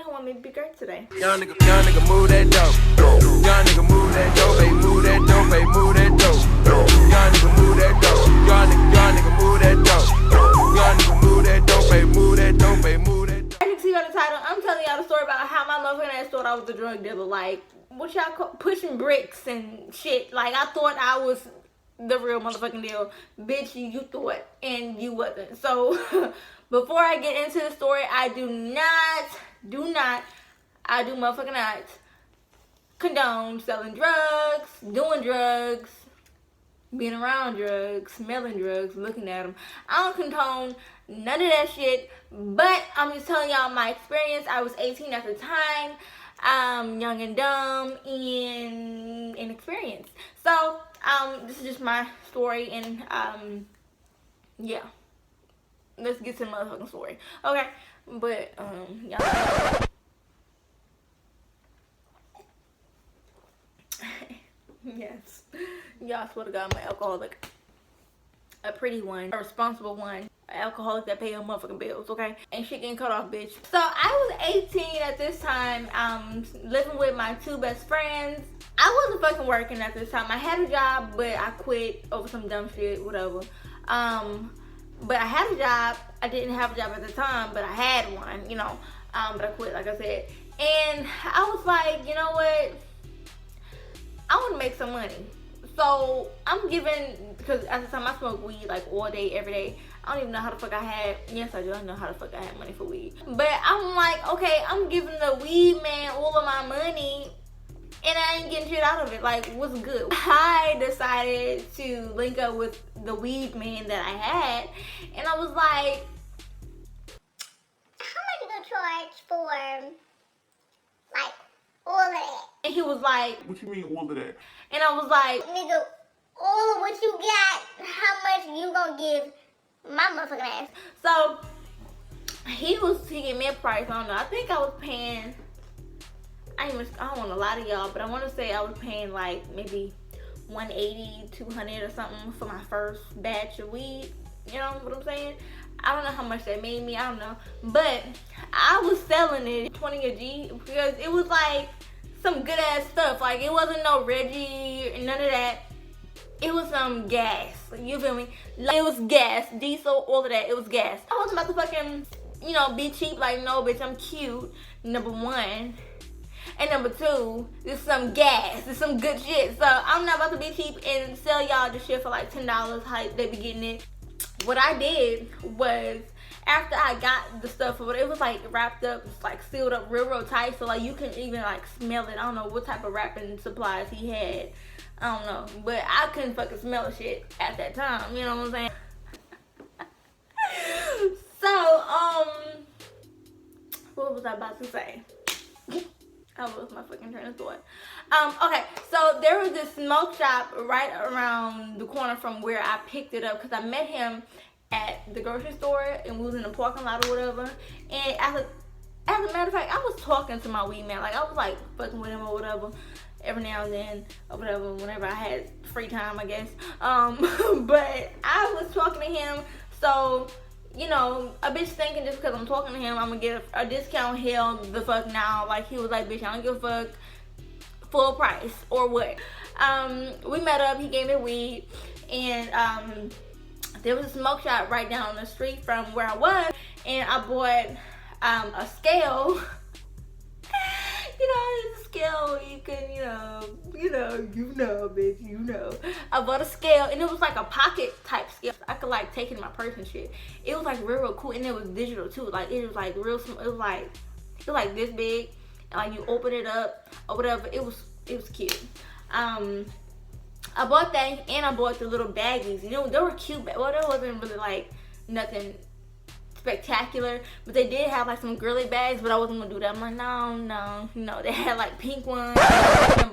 don't want me to be great today. Young nigga move that dope. Young nigga move that dope, baby, move that dope, baby, move that dope. Young nigga move that dope. Young nigga move that dope. Young nigga move that dope, baby, move that dope, baby, move that dope. As you can see by the title, I'm telling y'all the story about how my motherfucking ass thought I was a drug dealer. Like, what y'all call pushing bricks and shit. Like, I thought I was the real motherfucking deal. Bitch, you thought and you wasn't. So before I get into the story, I do motherfucking not condone selling drugs, doing drugs, being around drugs, smelling drugs, looking at them. I don't condone none of that shit, but I'm just telling y'all my experience. I was 18 at the time. Young and dumb and inexperienced. So this is just my story, and yeah, let's get to the motherfucking story. Okay, but y'all yes, y'all, swear to God, I'm an alcoholic, a pretty one, a responsible one, an alcoholic that pay her motherfucking bills, okay? And shit getting cut off, bitch. So I was 18 at this time, living with my two best friends. I wasn't fucking working at this time. I had a job, but I quit over some dumb shit, whatever. But I had a job. I didn't have a job at the time, but I had one, you know. But I quit, like I said. And I was like, you know what? I want to make some money. So I'm giving, because at the time I smoked weed like all day, every day. I don't even know how the fuck I had, yes I do, I know how the fuck I had money for weed. But I'm like, okay, I'm giving the weed man all of my money and I ain't getting shit out of it. Like, what's good? I decided to link up with the weed man that I had, and I was like, how much you gonna charge for, like, all of that? And he was like, what you mean all of that? And I was like, nigga, all of what you got, how much you gonna give my motherfucking ass? So he gave me a price. I don't know. I think I was paying, I don't want to lie to y'all, but I want to say I was paying like maybe 180, 200 or something for my first batch of weed. You know what I'm saying? I don't know how much that made me. I don't know. But I was selling it 20 a G because it was like some good ass stuff. Like, it wasn't no Reggie, none of that. It was some gas. You feel me? Like, it was gas, diesel, all of that. It was gas. I wasn't about to fucking, you know, be cheap. Like, no, bitch, I'm cute. Number one. And number two, this is some gas. This is some good shit. So I'm not about to be cheap and sell y'all this shit for like $10. How they be getting it. What I did was, after I got the stuff, it was like wrapped up, like sealed up real tight, so like you couldn't even like smell it. I don't know what type of wrapping supplies he had. I don't know, but I couldn't fucking smell shit at that time. You know what I'm saying? So what was I about to say? I lost my fucking train of thought. Okay, so there was this smoke shop right around the corner from where I picked it up, because I met him at the grocery store and we was in the parking lot or whatever. And as a matter of fact, I was talking to my weed man. Like, I was like fucking with him or whatever, every now and then or whatever, whenever I had free time, I guess. But I was talking to him, so you know, a bitch thinking just because I'm talking to him, I'm gonna get a discount. Hell the fuck now. Like, he was like, bitch, I don't give a fuck, full price or what. We met up, he gave me weed, and there was a smoke shop right down the street from where I was, and I bought a scale. You know, it's a scale you can, you know, bitch, you know. I bought a scale, and it was like a pocket type scale. I could like take it in my purse and shit. It was like real cool, and it was digital too. Like, it was like real small. It was like this big, and like you open it up or whatever. It was cute. I bought that, and I bought the little baggies. You know, they were cute. Well, there wasn't really like nothing spectacular, but they did have like some girly bags, but I wasn't gonna do that. I'm like, no, they had like pink ones.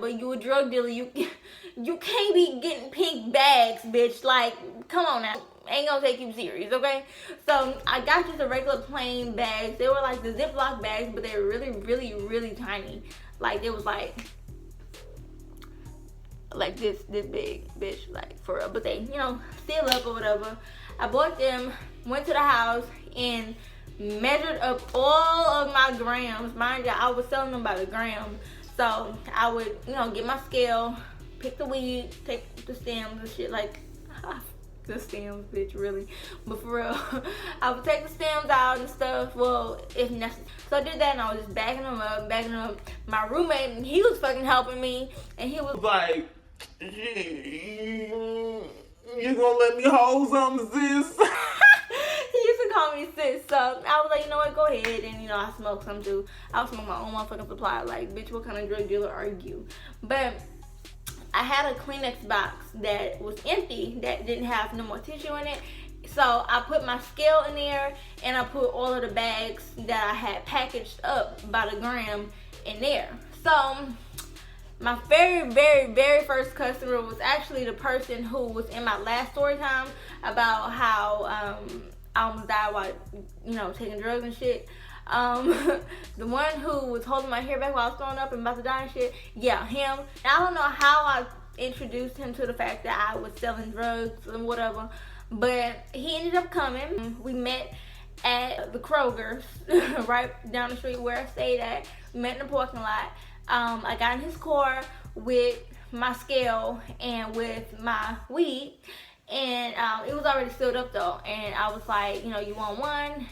But you a drug dealer, you can't be getting pink bags, bitch. Like, come on now, ain't gonna take you serious, okay? So I got just the regular plain bags. They were like the Ziploc bags, but they were really tiny. Like, they was like this big, bitch, like for real. But they, you know, seal up or whatever. I bought them, went to the house, and measured up all of my grams. Mind you, I was selling them by the gram. So I would, you know, get my scale, pick the weed, take the stems and shit, like, the stems, bitch, really. But for real, I would take the stems out and stuff, well, if necessary. So I did that, and I was just bagging them up. My roommate, he was fucking helping me, and he was like, you gonna let me hold something, sis? He used to call me sis, so I was like, you know what, go ahead. And, you know, I smoked some too. I was smoking my own motherfucking supply. Like, bitch, what kind of drug dealer are you? But I had a Kleenex box that was empty, that didn't have no more tissue in it. So I put my scale in there, and I put all of the bags that I had packaged up by the gram in there. So my very, very, very first customer was actually the person who was in my last story time about how I almost died while, you know, taking drugs and shit. The one who was holding my hair back while I was throwing up and about to die and shit. Yeah, him. I don't know how I introduced him to the fact that I was selling drugs and whatever, but he ended up coming. We met at the Kroger's right down the street where I stayed at. We met in the parking lot. I got in his car with my scale and with my weed, and it was already sealed up though. And I was like, you know, you want one?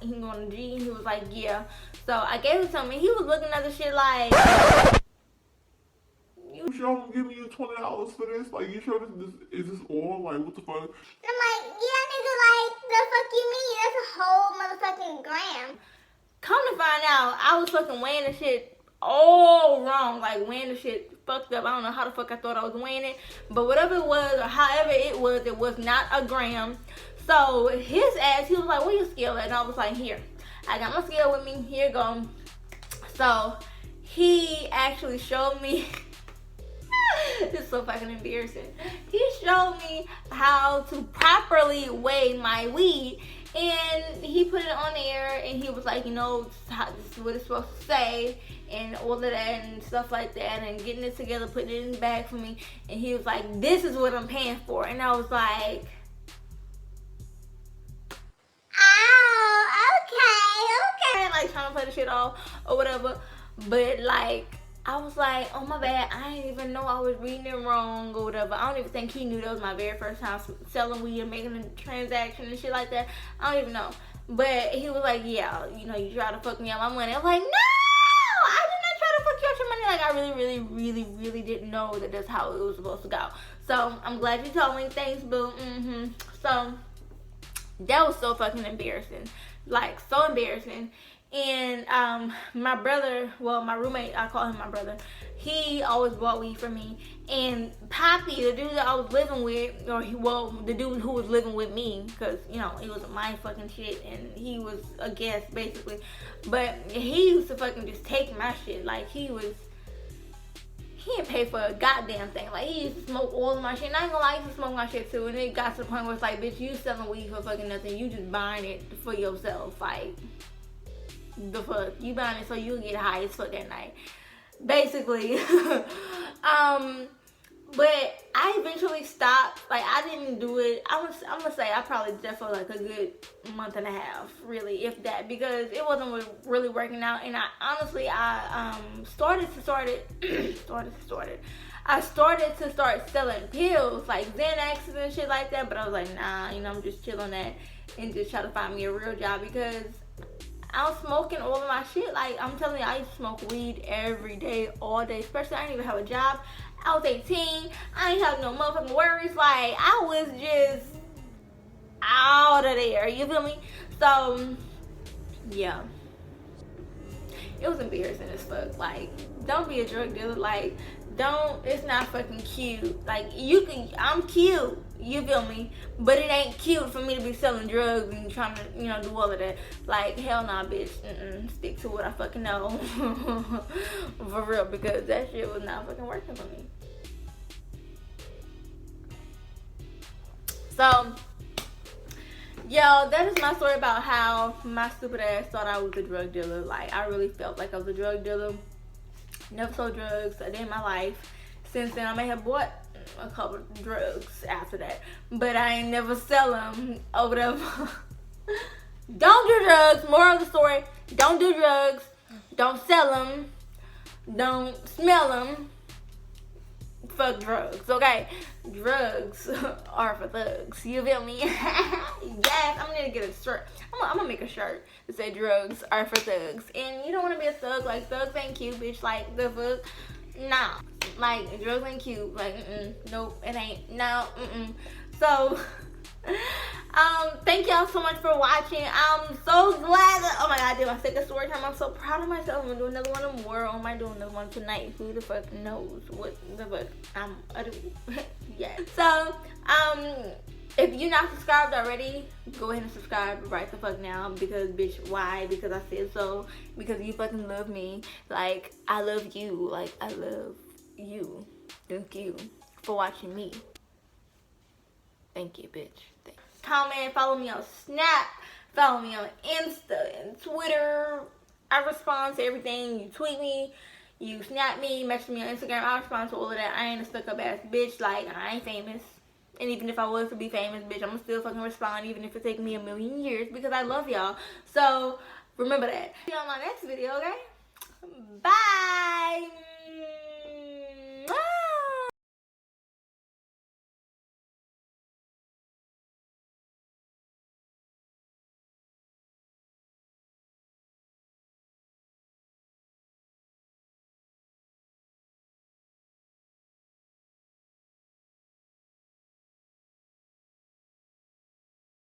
He wanted a G. He was like, yeah. So I gave it to him, and he was looking at the shit like, You sure I'm giving you $20 for this? Like, you sure this is this all? Like, what the fuck? And I'm like, yeah, nigga, like, the fuck you mean? That's a whole motherfucking gram. come to find out, I was fucking weighing the shit all wrong. Like, weighing the shit fucked up. I don't know how the fuck I thought I was weighing it, but whatever it was, or however it was not a gram. So his ass, he was like, where your scale at? And I was like, here, I got my scale with me, here you go. So he actually showed me it's so fucking embarrassing. He showed me how to properly weigh my weed, and he put it on there, and he was like, you know, this is what it's supposed to say, and all of that and stuff like that, and getting it together, putting it in the bag for me. And he was like, this is what I'm paying for. And I was like, Oh, okay. like trying to play the shit off or whatever. But like, I was like, oh my bad, I didn't even know I was reading it wrong or whatever. I don't even think he knew that was my very first time selling weed and making a transaction and shit like that. I don't even know. But he was like, yeah, you know, you try to fuck me out my money. I was like, no, I did not try to fuck you out your money. Like, I really didn't know that that's how it was supposed to go. So I'm glad you told me. Thanks, boo. So that was so fucking embarrassing. Like, so embarrassing. And my brother, well, my roommate, I call him my brother, he always bought weed for me. And Poppy, the dude that I was living with, the dude who was living with me, because, you know, it was my fucking shit, and he was a guest, basically. But he used to fucking just take my shit. Like, he didn't pay for a goddamn thing. Like, he used to smoke all of my shit. And I ain't gonna lie, he used to smoke my shit too. And it got to the point where it's like, bitch, you selling weed for fucking nothing. You just buying it for yourself. Like, the fuck? You buying it so you get high as fuck at night. Basically. But I eventually stopped. Like, I didn't do it. I'm gonna say I probably did for like a good month and a half, really, if that, because it wasn't really working out. And I honestly, I started to start selling pills, like Xanaxes and shit like that. But I was like, nah, you know, I'm just chilling that and just try to find me a real job, because I was smoking all of my shit. Like, I'm telling you, I used to smoke weed every day, all day. Especially, I didn't even have a job. I was 18. I ain't have no motherfucking worries. Like, I was just out of there. You feel me? So, yeah. It was embarrassing as fuck. Like, don't be a drug dealer. Like, it's not fucking cute. Like, I'm cute. You feel me? But it ain't cute for me to be selling drugs and trying to, you know, do all of that. Like, hell nah, bitch. Stick to what I fucking know. For real, because that shit was not fucking working for me. So, yo, that is my story about how my stupid ass thought I was a drug dealer. Like, I really felt like I was a drug dealer. Never sold drugs a day in my life. Since then, I may have bought a couple of drugs after that, but I ain't never sell them or whatever. Don't do drugs. Moral of the story, don't do drugs. Don't sell them. Don't smell them. Fuck drugs, okay? Drugs are for thugs. You feel me? Yes, I'm gonna get a shirt. I'm gonna make a shirt that say drugs are for thugs. And you don't wanna be a thug. Like, thugs ain't cute, bitch. Like, the fuck? Nah. Like, drugs ain't cute. Like, nope, it ain't. No, So, thank y'all so much for watching. I'm so glad that, oh my god, I did my second story time. I'm so proud of myself. I'm gonna do another one tomorrow. I might do another one tonight. Who the fuck knows what the fuck I'm gonna do? Yeah. So, if you're not subscribed already, go ahead and subscribe right the fuck now. Because, bitch, why? Because I said so. Because you fucking love me. Like, I love you. Like, I love you. Thank you for watching me. Thank you, bitch. Thanks. Comment, follow me on Snap, follow me on Insta and Twitter. I respond to everything. You tweet me, you snap me, message me on Instagram. I respond to all of that. I ain't a stuck-up ass bitch. Like, I ain't famous. And even if I was to be famous, bitch, I'm gonna still fucking respond, even if it takes me 1,000,000 years, because I love y'all. So, remember that. See you on my next video, okay? Bye!